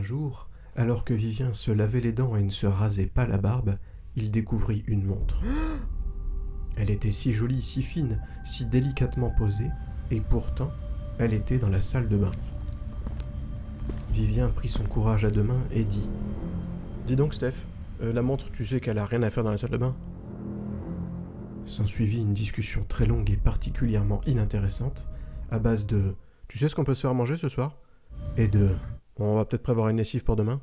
un jour, alors que Vivien se lavait les dents et ne se rasait pas la barbe, il découvrit une montre. Elle était si jolie, si fine, si délicatement posée, et pourtant, elle était dans la salle de bain. Vivien prit son courage à deux mains et dit « Dis donc Steph, la montre, tu sais qu'elle a rien à faire dans la salle de bain ?» S'ensuivit une discussion très longue et particulièrement inintéressante, à base de « Tu sais ce qu'on peut se faire manger ce soir ?» et de « On va peut-être prévoir une lessive pour demain ?»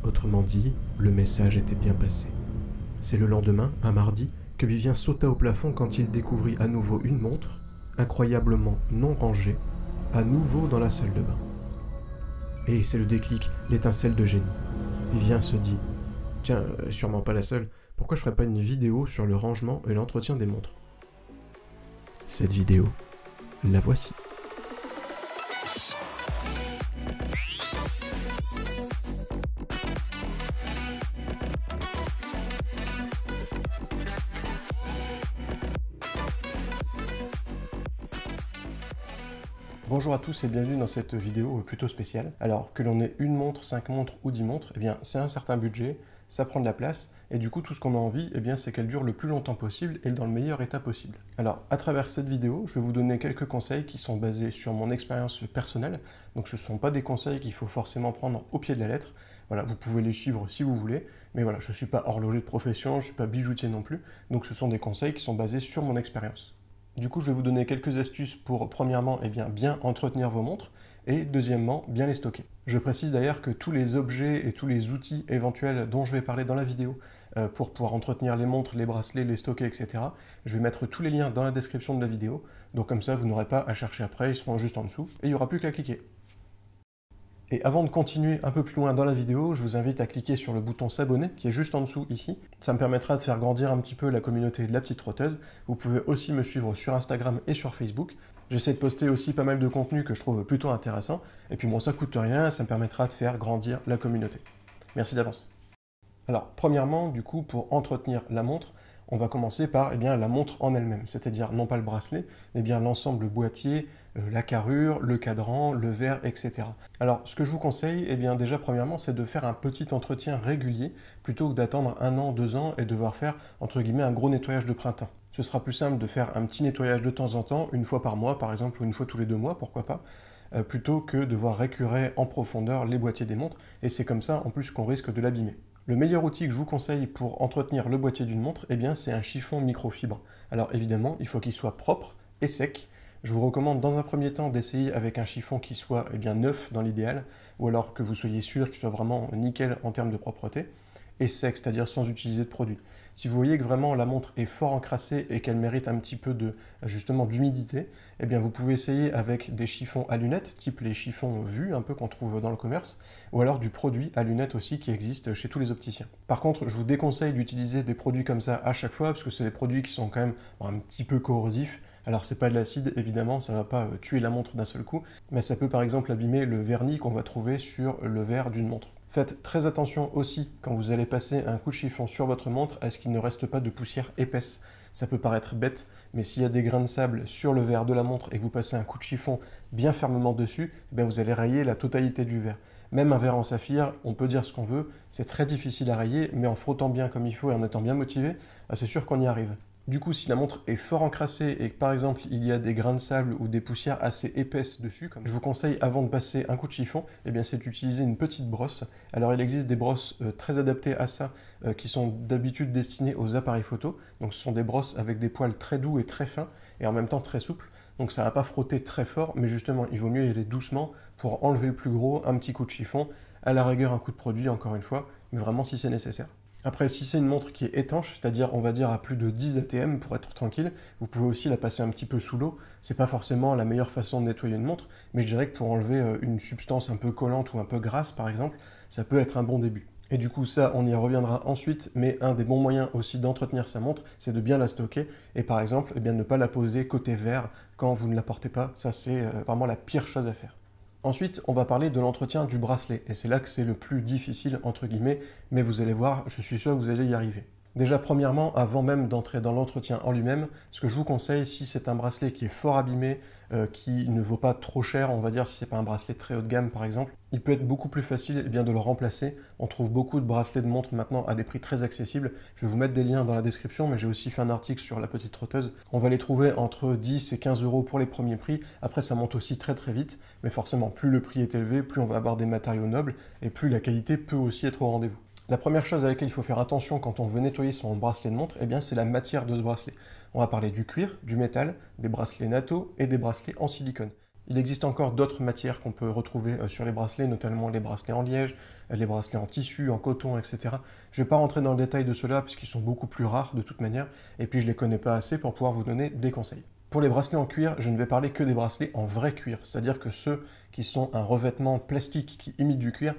Autrement dit, le message était bien passé. C'est le lendemain, un mardi, que Vivien sauta au plafond quand il découvrit à nouveau une montre, incroyablement non rangée, à nouveau dans la salle de bain. Et c'est le déclic, l'étincelle de génie. Vivien se dit « Tiens, sûrement pas la seule, pourquoi je ferais pas une vidéo sur le rangement et l'entretien des montres ?» Cette vidéo, la voici. Bonjour à tous et bienvenue dans cette vidéo plutôt spéciale. Alors que l'on ait une montre, 5 montres ou 10 montres, eh bien c'est un certain budget, ça prend de la place, et du coup tout ce qu'on a envie, eh bien c'est qu'elle dure le plus longtemps possible et dans le meilleur état possible. Alors à travers cette vidéo, je vais vous donner quelques conseils qui sont basés sur mon expérience personnelle, donc ce ne sont pas des conseils qu'il faut forcément prendre au pied de la lettre. Voilà, vous pouvez les suivre si vous voulez, mais voilà, je ne suis pas horloger de profession, je ne suis pas bijoutier non plus, donc ce sont des conseils qui sont basés sur mon expérience. Du coup, je vais vous donner quelques astuces pour, premièrement, bien entretenir vos montres, et deuxièmement, bien les stocker. Je précise d'ailleurs que tous les objets et tous les outils éventuels dont je vais parler dans la vidéo, pour pouvoir entretenir les montres, les bracelets, les stocker, etc., je vais mettre tous les liens dans la description de la vidéo, donc comme ça, vous n'aurez pas à chercher après, ils seront juste en dessous, et il n'y aura plus qu'à cliquer. Et avant de continuer un peu plus loin dans la vidéo, je vous invite à cliquer sur le bouton s'abonner qui est juste en dessous ici. Ça me permettra de faire grandir un petit peu la communauté de la petite trotteuse. Vous pouvez aussi me suivre sur Instagram et sur Facebook. J'essaie de poster aussi pas mal de contenu que je trouve plutôt intéressant. Et puis bon, ça coûte rien, ça me permettra de faire grandir la communauté. Merci d'avance. Alors, premièrement, du coup, pour entretenir la montre, on va commencer par la montre en elle-même, c'est-à-dire non pas le bracelet, mais bien l'ensemble boîtier, la carrure, le cadran, le verre, etc. Alors, ce que je vous conseille, déjà premièrement, c'est de faire un petit entretien régulier, plutôt que d'attendre 1 an, 2 ans et devoir faire, entre guillemets, un gros nettoyage de printemps. Ce sera plus simple de faire un petit nettoyage de temps en temps, une fois par mois par exemple, ou une fois tous les 2 mois, pourquoi pas, plutôt que de devoir récurer en profondeur les boîtiers des montres, et c'est comme ça en plus qu'on risque de l'abîmer. Le meilleur outil que je vous conseille pour entretenir le boîtier d'une montre, c'est un chiffon microfibre. Alors évidemment, il faut qu'il soit propre et sec. Je vous recommande dans un premier temps d'essayer avec un chiffon qui soit neuf dans l'idéal, ou alors que vous soyez sûr qu'il soit vraiment nickel en termes de propreté, et sec, c'est-à-dire sans utiliser de produit. Si vous voyez que vraiment la montre est fort encrassée et qu'elle mérite un petit peu d'humidité, vous pouvez essayer avec des chiffons à lunettes, type les chiffons vus, un peu qu'on trouve dans le commerce, ou alors du produit à lunettes aussi qui existe chez tous les opticiens. Par contre, je vous déconseille d'utiliser des produits comme ça à chaque fois, parce que c'est des produits qui sont quand même un petit peu corrosifs. Alors c'est pas de l'acide, évidemment, ça va pas tuer la montre d'un seul coup, mais ça peut par exemple abîmer le vernis qu'on va trouver sur le verre d'une montre. Faites très attention aussi, quand vous allez passer un coup de chiffon sur votre montre, à ce qu'il ne reste pas de poussière épaisse. Ça peut paraître bête, mais s'il y a des grains de sable sur le verre de la montre et que vous passez un coup de chiffon bien fermement dessus, vous allez rayer la totalité du verre. Même un verre en saphir, on peut dire ce qu'on veut, c'est très difficile à rayer, mais en frottant bien comme il faut et en étant bien motivé, c'est sûr qu'on y arrive. Du coup, si la montre est fort encrassée et que par exemple il y a des grains de sable ou des poussières assez épaisses dessus, je vous conseille avant de passer un coup de chiffon, c'est d'utiliser une petite brosse. Alors il existe des brosses très adaptées à ça, qui sont d'habitude destinées aux appareils photo. Donc ce sont des brosses avec des poils très doux et très fins, et en même temps très souples. Donc ça ne va pas frotter très fort, mais justement il vaut mieux y aller doucement pour enlever le plus gros, un petit coup de chiffon, à la rigueur un coup de produit encore une fois, mais vraiment si c'est nécessaire. Après, si c'est une montre qui est étanche, c'est-à-dire on va dire à plus de 10 ATM pour être tranquille, vous pouvez aussi la passer un petit peu sous l'eau. C'est pas forcément la meilleure façon de nettoyer une montre, mais je dirais que pour enlever une substance un peu collante ou un peu grasse par exemple, ça peut être un bon début. Et du coup ça, on y reviendra ensuite, mais un des bons moyens aussi d'entretenir sa montre, c'est de bien la stocker, et par exemple, ne pas la poser côté verre quand vous ne la portez pas. Ça c'est vraiment la pire chose à faire. Ensuite, on va parler de l'entretien du bracelet, et c'est là que c'est le plus difficile, entre guillemets, mais vous allez voir, je suis sûr que vous allez y arriver. Déjà, premièrement, avant même d'entrer dans l'entretien en lui-même, ce que je vous conseille, si c'est un bracelet qui est fort abîmé, qui ne vaut pas trop cher, on va dire, si c'est pas un bracelet très haut de gamme par exemple, il peut être beaucoup plus facile de le remplacer. On trouve beaucoup de bracelets de montres maintenant à des prix très accessibles. Je vais vous mettre des liens dans la description, mais j'ai aussi fait un article sur la petite trotteuse. On va les trouver entre 10 et 15 euros pour les premiers prix. Après, ça monte aussi très très vite, mais forcément, plus le prix est élevé, plus on va avoir des matériaux nobles, et plus la qualité peut aussi être au rendez-vous. La première chose à laquelle il faut faire attention quand on veut nettoyer son bracelet de montre, c'est la matière de ce bracelet. On va parler du cuir, du métal, des bracelets NATO et des bracelets en silicone. Il existe encore d'autres matières qu'on peut retrouver sur les bracelets, notamment les bracelets en liège, les bracelets en tissu, en coton, etc. Je ne vais pas rentrer dans le détail de ceux-là puisqu'ils sont beaucoup plus rares de toute manière, et puis je ne les connais pas assez pour pouvoir vous donner des conseils. Pour les bracelets en cuir, je ne vais parler que des bracelets en vrai cuir, c'est-à-dire que ceux qui sont un revêtement plastique qui imite du cuir,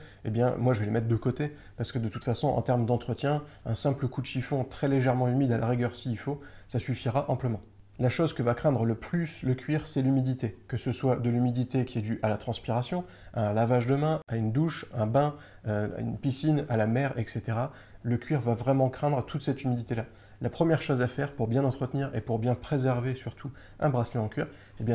moi je vais les mettre de côté, parce que de toute façon, en termes d'entretien, un simple coup de chiffon très légèrement humide à la rigueur s'il faut, ça suffira amplement. La chose que va craindre le plus le cuir, c'est l'humidité, que ce soit de l'humidité qui est due à la transpiration, à un lavage de main, à une douche, un bain, à une piscine, à la mer, etc. Le cuir va vraiment craindre toute cette humidité-là. La première chose à faire pour bien entretenir et pour bien préserver surtout un bracelet en cuir,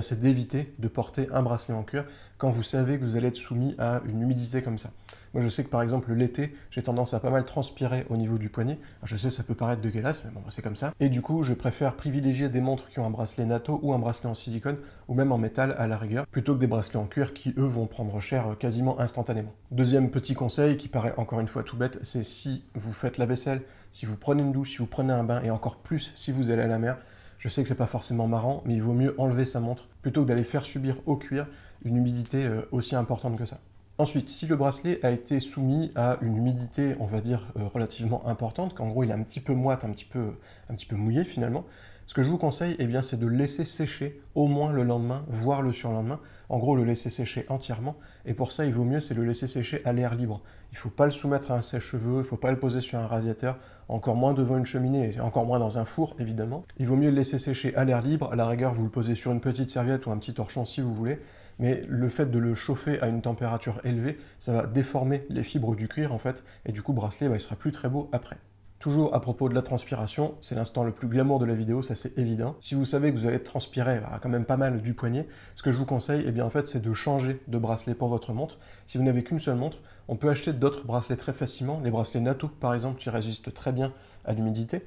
c'est d'éviter de porter un bracelet en cuir quand vous savez que vous allez être soumis à une humidité comme ça. Moi je sais que par exemple l'été, j'ai tendance à pas mal transpirer au niveau du poignet. Alors, je sais ça peut paraître dégueulasse, mais bon c'est comme ça. Et du coup je préfère privilégier des montres qui ont un bracelet NATO ou un bracelet en silicone ou même en métal à la rigueur, plutôt que des bracelets en cuir qui eux vont prendre cher quasiment instantanément. Deuxième petit conseil qui paraît encore une fois tout bête, c'est si vous faites la vaisselle, si vous prenez une douche, si vous prenez un bain et encore plus si vous allez à la mer, je sais que c'est pas forcément marrant, mais il vaut mieux enlever sa montre plutôt que d'aller faire subir au cuir une humidité aussi importante que ça. Ensuite, si le bracelet a été soumis à une humidité, on va dire, relativement importante, qu'en gros il est un petit peu moite, un petit peu mouillé finalement, ce que je vous conseille, c'est de le laisser sécher au moins le lendemain, voire le surlendemain. En gros, le laisser sécher entièrement. Et pour ça, il vaut mieux, c'est le laisser sécher à l'air libre. Il ne faut pas le soumettre à un sèche-cheveux, il ne faut pas le poser sur un radiateur, encore moins devant une cheminée, et encore moins dans un four, évidemment. Il vaut mieux le laisser sécher à l'air libre. À la rigueur, vous le posez sur une petite serviette ou un petit torchon si vous voulez. Mais le fait de le chauffer à une température élevée, ça va déformer les fibres du cuir, en fait. Et du coup, le bracelet, il sera plus très beau après. Toujours à propos de la transpiration, c'est l'instant le plus glamour de la vidéo, ça c'est évident. Si vous savez que vous allez transpirer quand même pas mal du poignet, ce que je vous conseille, c'est de changer de bracelet pour votre montre. Si vous n'avez qu'une seule montre, on peut acheter d'autres bracelets très facilement. Les bracelets NATO, par exemple, qui résistent très bien à l'humidité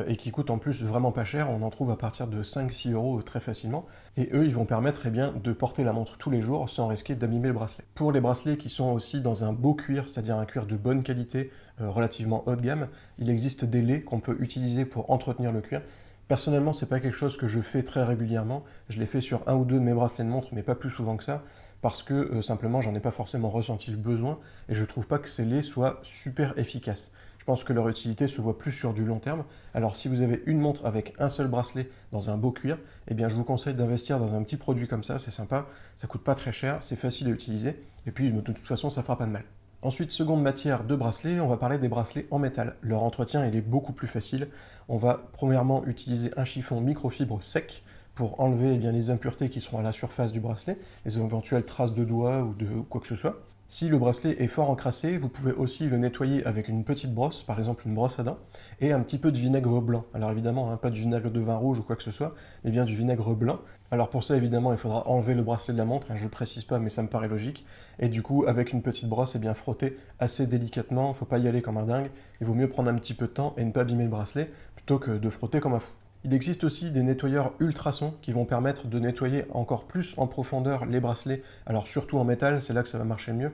et qui coûtent en plus vraiment pas cher. On en trouve à partir de 5-6 euros très facilement. Et eux, ils vont permettre de porter la montre tous les jours sans risquer d'abîmer le bracelet. Pour les bracelets qui sont aussi dans un beau cuir, c'est-à-dire un cuir de bonne qualité, relativement haut de gamme, il existe des laits qu'on peut utiliser pour entretenir le cuir. Personnellement, c'est pas quelque chose que je fais très régulièrement. Je l'ai fait sur un ou deux de mes bracelets de montre, mais pas plus souvent que ça, parce que simplement, j'en ai pas forcément ressenti le besoin, et je trouve pas que ces laits soient super efficaces. Je pense que leur utilité se voit plus sur du long terme. Alors si vous avez une montre avec un seul bracelet dans un beau cuir, je vous conseille d'investir dans un petit produit comme ça, c'est sympa, ça coûte pas très cher, c'est facile à utiliser, et puis de toute façon, ça fera pas de mal. Ensuite, seconde matière de bracelet, on va parler des bracelets en métal. Leur entretien, il est beaucoup plus facile. On va premièrement utiliser un chiffon microfibre sec pour enlever les impuretés qui seront à la surface du bracelet, les éventuelles traces de doigts ou de quoi que ce soit. Si le bracelet est fort encrassé, vous pouvez aussi le nettoyer avec une petite brosse, par exemple une brosse à dents, et un petit peu de vinaigre blanc. Alors évidemment, pas du vinaigre de vin rouge ou quoi que ce soit, mais bien du vinaigre blanc. Alors pour ça, évidemment, il faudra enlever le bracelet de la montre, je ne précise pas, mais ça me paraît logique. Et du coup, avec une petite brosse, frotter assez délicatement, il ne faut pas y aller comme un dingue. Il vaut mieux prendre un petit peu de temps et ne pas abîmer le bracelet, plutôt que de frotter comme un fou. Il existe aussi des nettoyeurs ultrasons qui vont permettre de nettoyer encore plus en profondeur les bracelets, alors surtout en métal, c'est là que ça va marcher le mieux.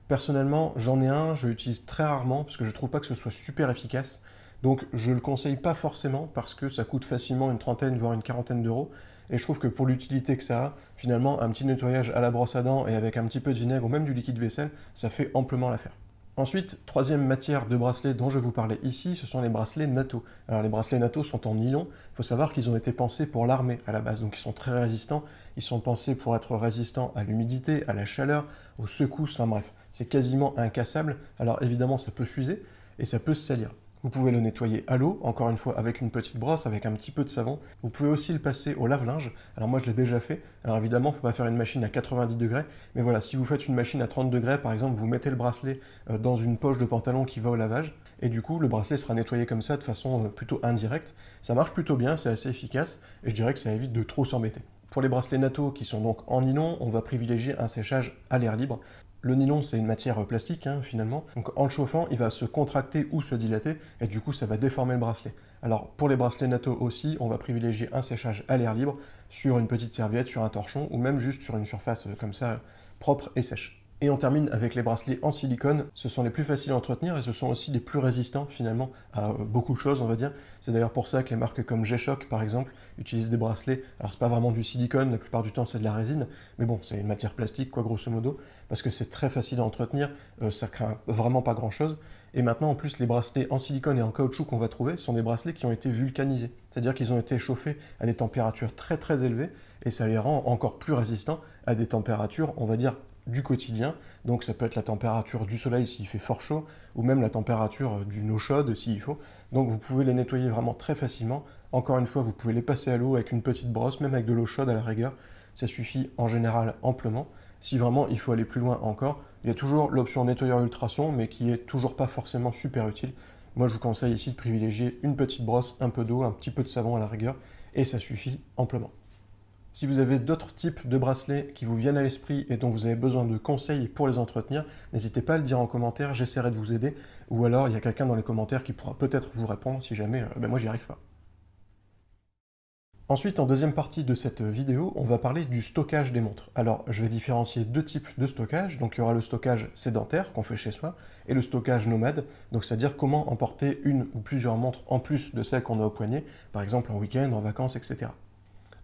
Personnellement, j'en ai un, je l'utilise très rarement parce que je ne trouve pas que ce soit super efficace. Donc je ne le conseille pas forcément parce que ça coûte facilement une trentaine voire une quarantaine d'euros. Et je trouve que pour l'utilité que ça a, finalement un petit nettoyage à la brosse à dents et avec un petit peu de vinaigre ou même du liquide vaisselle, ça fait amplement l'affaire. Ensuite, troisième matière de bracelet dont je vais vous parler ici, ce sont les bracelets NATO. Alors les bracelets NATO sont en nylon, il faut savoir qu'ils ont été pensés pour l'armée à la base, donc ils sont très résistants, ils sont pensés pour être résistants à l'humidité, à la chaleur, aux secousses, enfin bref, c'est quasiment incassable. Alors évidemment ça peut s'user et ça peut se salir. Vous pouvez le nettoyer à l'eau, encore une fois avec une petite brosse, avec un petit peu de savon. Vous pouvez aussi le passer au lave-linge. Alors moi je l'ai déjà fait. Alors évidemment, il ne faut pas faire une machine à 90 degrés. Mais voilà, si vous faites une machine à 30 degrés, par exemple, vous mettez le bracelet dans une poche de pantalon qui va au lavage. et du coup le bracelet sera nettoyé comme ça de façon plutôt indirecte. Ça marche plutôt bien, c'est assez efficace, et je dirais que ça évite de trop s'embêter. Pour les bracelets NATO qui sont donc en nylon, on va privilégier un séchage à l'air libre. Le nylon, c'est une matière plastique, finalement. Donc en le chauffant, il va se contracter ou se dilater, et du coup, ça va déformer le bracelet. Alors pour les bracelets NATO aussi, on va privilégier un séchage à l'air libre sur une petite serviette, sur un torchon, ou même juste sur une surface comme ça, propre et sèche. Et on termine avec les bracelets en silicone. Ce sont les plus faciles à entretenir et ce sont aussi les plus résistants finalement à beaucoup de choses, on va dire. C'est d'ailleurs pour ça que les marques comme G-Shock par exemple utilisent des bracelets. Alors c'est pas vraiment du silicone, la plupart du temps c'est de la résine, mais bon, c'est une matière plastique quoi grosso modo, parce que c'est très facile à entretenir, ça craint vraiment pas grand chose. Et maintenant en plus les bracelets en silicone et en caoutchouc qu'on va trouver sont des bracelets qui ont été vulcanisés. C'est-à-dire qu'ils ont été chauffés à des températures très très élevées et ça les rend encore plus résistants à des températures, on va dire, du quotidien, donc ça peut être la température du soleil s'il fait fort chaud, ou même la température d'une eau chaude s'il faut, donc vous pouvez les nettoyer vraiment très facilement. Encore une fois, vous pouvez les passer à l'eau avec une petite brosse, même avec de l'eau chaude à la rigueur, ça suffit en général amplement. Si vraiment il faut aller plus loin encore, il y a toujours l'option nettoyeur ultrason, mais qui est toujours pas forcément super utile. Moi je vous conseille ici de privilégier une petite brosse, un peu d'eau, un petit peu de savon à la rigueur, et ça suffit amplement. Si vous avez d'autres types de bracelets qui vous viennent à l'esprit et dont vous avez besoin de conseils pour les entretenir, n'hésitez pas à le dire en commentaire, j'essaierai de vous aider. Ou alors, il y a quelqu'un dans les commentaires qui pourra peut-être vous répondre si jamais moi j'y arrive pas. Ensuite, en deuxième partie de cette vidéo, on va parler du stockage des montres. Alors, je vais différencier deux types de stockage. Donc, il y aura le stockage sédentaire qu'on fait chez soi et le stockage nomade. Donc, c'est-à-dire comment emporter une ou plusieurs montres en plus de celles qu'on a au poignet, par exemple en week-end, en vacances, etc.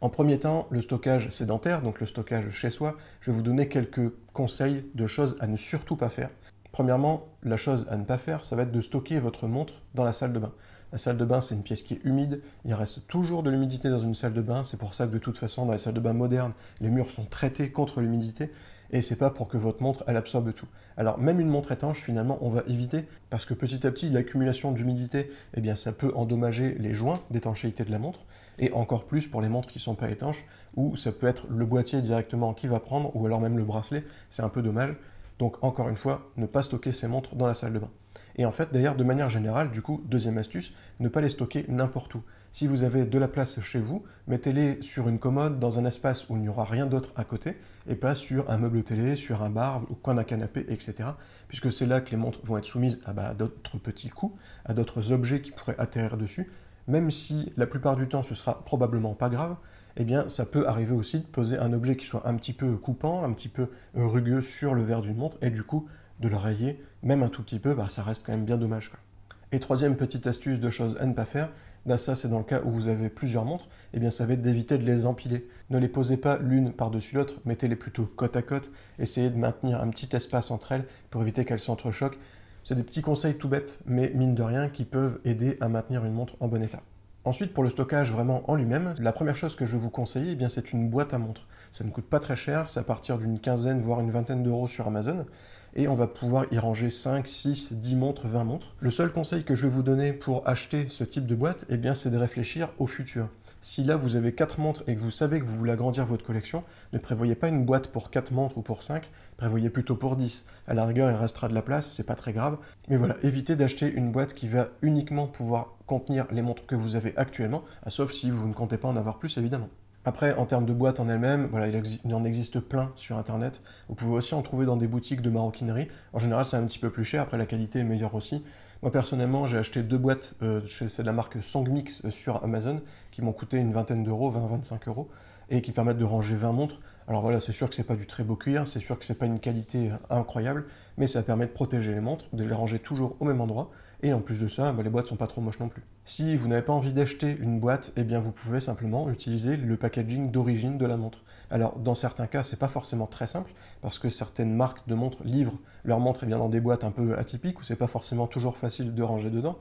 En premier temps, le stockage sédentaire, donc le stockage chez soi, je vais vous donner quelques conseils de choses à ne surtout pas faire. Premièrement, la chose à ne pas faire, ça va être de stocker votre montre dans la salle de bain. La salle de bain, c'est une pièce qui est humide, il reste toujours de l'humidité dans une salle de bain, c'est pour ça que de toute façon, dans les salles de bain modernes, les murs sont traités contre l'humidité, et c'est pas pour que votre montre, elle absorbe tout. Alors même une montre étanche, finalement, on va éviter, parce que petit à petit, l'accumulation d'humidité, eh bien, ça peut endommager les joints d'étanchéité de la montre, et encore plus pour les montres qui ne sont pas étanches, où ça peut être le boîtier directement qui va prendre, ou alors même le bracelet, c'est un peu dommage. Donc encore une fois, ne pas stocker ces montres dans la salle de bain. Et en fait, d'ailleurs, de manière générale, du coup, deuxième astuce, ne pas les stocker n'importe où. Si vous avez de la place chez vous, mettez-les sur une commode, dans un espace où il n'y aura rien d'autre à côté, et pas sur un meuble télé, sur un bar, au coin d'un canapé, etc. Puisque c'est là que les montres vont être soumises à d'autres petits coups, à d'autres objets qui pourraient atterrir dessus. Même si la plupart du temps ce sera probablement pas grave, eh bien ça peut arriver aussi de poser un objet qui soit un petit peu coupant, un petit peu rugueux sur le verre d'une montre, et du coup de le rayer, même un tout petit peu, ça reste quand même bien dommage, quoi. Et troisième petite astuce de choses à ne pas faire, ça c'est dans le cas où vous avez plusieurs montres, eh bien ça va être d'éviter de les empiler. Ne les posez pas l'une par-dessus l'autre, mettez-les plutôt côte à côte, essayez de maintenir un petit espace entre elles pour éviter qu'elles s'entrechoquent. C'est des petits conseils tout bêtes, mais mine de rien, qui peuvent aider à maintenir une montre en bon état. Ensuite, pour le stockage vraiment en lui-même, la première chose que je vais vous conseiller, c'est une boîte à montre. Ça ne coûte pas très cher, c'est à partir d'une quinzaine, voire une vingtaine d'euros sur Amazon, et on va pouvoir y ranger 5, 6, 10 montres, 20 montres. Le seul conseil que je vais vous donner pour acheter ce type de boîte, c'est de réfléchir au futur. Si là vous avez 4 montres et que vous savez que vous voulez agrandir votre collection, ne prévoyez pas une boîte pour 4 montres ou pour 5, prévoyez plutôt pour 10. À la rigueur, il restera de la place, c'est pas très grave. Mais voilà, évitez d'acheter une boîte qui va uniquement pouvoir contenir les montres que vous avez actuellement, sauf si vous ne comptez pas en avoir plus évidemment. Après, en termes de boîte en elle-même, voilà, il en existe plein sur Internet. Vous pouvez aussi en trouver dans des boutiques de maroquinerie. En général, c'est un petit peu plus cher. Après, la qualité est meilleure aussi. Moi, personnellement, j'ai acheté 2 boîtes, c'est de la marque Songmix sur Amazon, qui m'ont coûté une vingtaine d'euros, 20-25 euros, et qui permettent de ranger 20 montres. Alors voilà, c'est sûr que c'est pas du très beau cuir, c'est sûr que c'est pas une qualité incroyable, mais ça permet de protéger les montres, de les ranger toujours au même endroit, et en plus de ça, les boîtes sont pas trop moches non plus. Si vous n'avez pas envie d'acheter une boîte, vous pouvez simplement utiliser le packaging d'origine de la montre. Alors dans certains cas, c'est pas forcément très simple, parce que certaines marques de montres livrent leurs montres dans des boîtes un peu atypiques, où c'est pas forcément toujours facile de ranger dedans.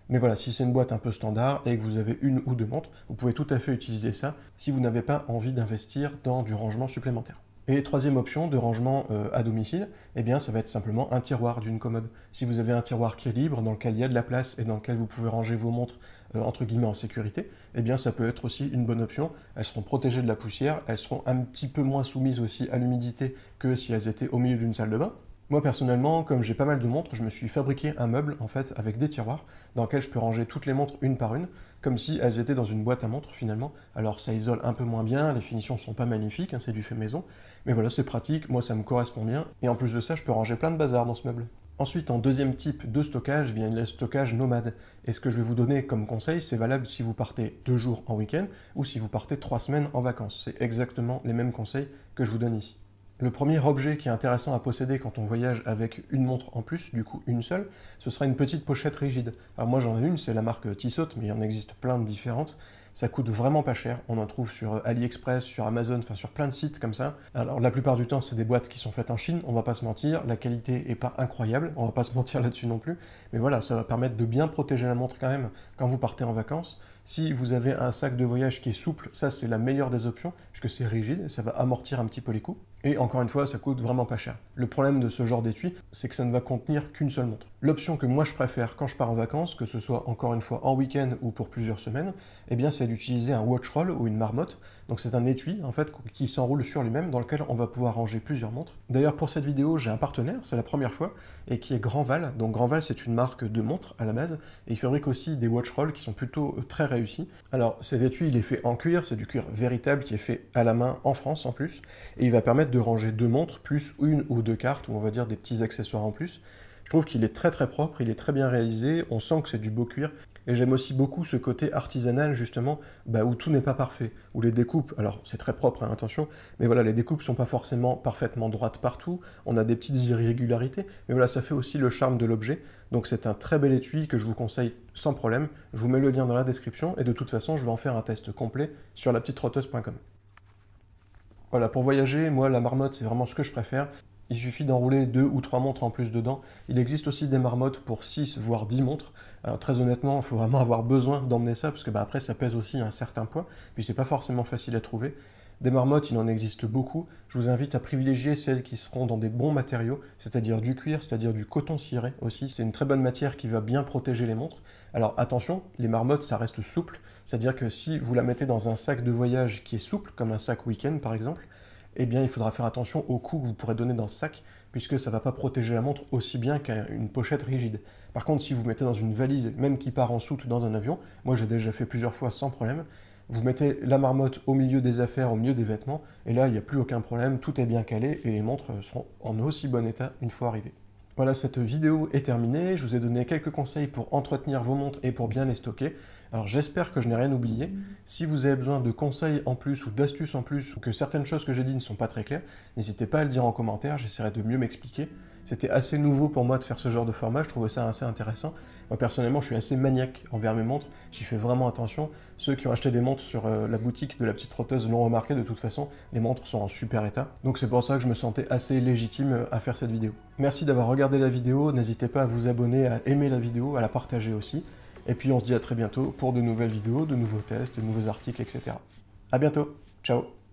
Mais voilà, si c'est une boîte un peu standard et que vous avez une ou 2 montres, vous pouvez tout à fait utiliser ça si vous n'avez pas envie d'investir dans du rangement supplémentaire. Et troisième option de rangement à domicile, ça va être simplement un tiroir d'une commode. Si vous avez un tiroir qui est libre, dans lequel il y a de la place et dans lequel vous pouvez ranger vos montres entre guillemets en sécurité, ça peut être aussi une bonne option. Elles seront protégées de la poussière, elles seront un petit peu moins soumises aussi à l'humidité que si elles étaient au milieu d'une salle de bain. Moi personnellement, comme j'ai pas mal de montres, je me suis fabriqué un meuble en fait avec des tiroirs dans lesquels je peux ranger toutes les montres une par une, comme si elles étaient dans une boîte à montres finalement. Alors ça isole un peu moins bien, les finitions sont pas magnifiques, hein, c'est du fait maison, mais voilà, c'est pratique, moi ça me correspond bien, et en plus de ça, je peux ranger plein de bazar dans ce meuble. Ensuite, en deuxième type de stockage, eh bien, il y a le stockage nomade. Et ce que je vais vous donner comme conseil, c'est valable si vous partez 2 jours en week-end ou si vous partez 3 semaines en vacances. C'est exactement les mêmes conseils que je vous donne ici. Le premier objet qui est intéressant à posséder quand on voyage avec une montre en plus, du coup une seule, ce sera une petite pochette rigide. Alors moi j'en ai une, c'est la marque Tissot, mais il y en existe plein de différentes. Ça coûte vraiment pas cher, on en trouve sur AliExpress, sur Amazon, enfin sur plein de sites comme ça. Alors la plupart du temps c'est des boîtes qui sont faites en Chine, on va pas se mentir, la qualité est pas incroyable, on va pas se mentir là-dessus non plus, mais voilà, ça va permettre de bien protéger la montre quand même quand vous partez en vacances. Si vous avez un sac de voyage qui est souple, ça c'est la meilleure des options, puisque c'est rigide, ça va amortir un petit peu les coups. Et encore une fois, ça coûte vraiment pas cher. Le problème de ce genre d'étui, c'est que ça ne va contenir qu'une seule montre. L'option que moi je préfère quand je pars en vacances, que ce soit encore une fois en week-end ou pour plusieurs semaines, eh bien c'est d'utiliser un watch roll ou une marmotte. Donc c'est un étui en fait qui s'enroule sur lui-même dans lequel on va pouvoir ranger plusieurs montres. D'ailleurs pour cette vidéo j'ai un partenaire, c'est la première fois, et qui est Grandval. Donc Grandval c'est une marque de montres à la base, et il fabrique aussi des watch rolls qui sont plutôt très réussis. Alors cet étui il est fait en cuir, c'est du cuir véritable qui est fait à la main en France en plus, et il va permettre de ranger 2 montres plus une ou 2 cartes, ou on va dire des petits accessoires en plus. Je trouve qu'il est très très propre, il est très bien réalisé, on sent que c'est du beau cuir, et j'aime aussi beaucoup ce côté artisanal justement, où tout n'est pas parfait, où les découpes, alors c'est très propre, hein, attention, mais voilà, les découpes sont pas forcément parfaitement droites partout, on a des petites irrégularités, mais voilà, ça fait aussi le charme de l'objet, donc c'est un très bel étui que je vous conseille sans problème, je vous mets le lien dans la description, et de toute façon je vais en faire un test complet sur lapetitetrotteuse.com. Voilà, pour voyager, moi la marmotte c'est vraiment ce que je préfère. Il suffit d'enrouler 2 ou 3 montres en plus dedans. Il existe aussi des marmottes pour 6 voire 10 montres. Alors très honnêtement, il faut vraiment avoir besoin d'emmener ça parce que après ça pèse aussi un certain poids, puis c'est pas forcément facile à trouver. Des marmottes, il en existe beaucoup. Je vous invite à privilégier celles qui seront dans des bons matériaux, c'est-à-dire du cuir, c'est-à-dire du coton ciré aussi. C'est une très bonne matière qui va bien protéger les montres. Alors attention, les marmottes, ça reste souple, c'est-à-dire que si vous la mettez dans un sac de voyage qui est souple, comme un sac week-end par exemple, eh bien il faudra faire attention au coup que vous pourrez donner dans ce sac, puisque ça ne va pas protéger la montre aussi bien qu'une pochette rigide. Par contre, si vous mettez dans une valise, même qui part en soute dans un avion, moi j'ai déjà fait plusieurs fois sans problème, vous mettez la marmotte au milieu des affaires, au milieu des vêtements, et là il n'y a plus aucun problème, tout est bien calé, et les montres seront en aussi bon état une fois arrivées. Voilà, cette vidéo est terminée, je vous ai donné quelques conseils pour entretenir vos montres et pour bien les stocker. Alors j'espère que je n'ai rien oublié. Si vous avez besoin de conseils en plus ou d'astuces en plus, ou que certaines choses que j'ai dit ne sont pas très claires, n'hésitez pas à le dire en commentaire, j'essaierai de mieux m'expliquer. C'était assez nouveau pour moi de faire ce genre de format, je trouvais ça assez intéressant. Moi personnellement, je suis assez maniaque envers mes montres, j'y fais vraiment attention. Ceux qui ont acheté des montres sur la boutique de la petite trotteuse l'ont remarqué, de toute façon, les montres sont en super état. Donc c'est pour ça que je me sentais assez légitime à faire cette vidéo. Merci d'avoir regardé la vidéo, n'hésitez pas à vous abonner, à aimer la vidéo, à la partager aussi. Et puis on se dit à très bientôt pour de nouvelles vidéos, de nouveaux tests, de nouveaux articles, etc. À bientôt, ciao!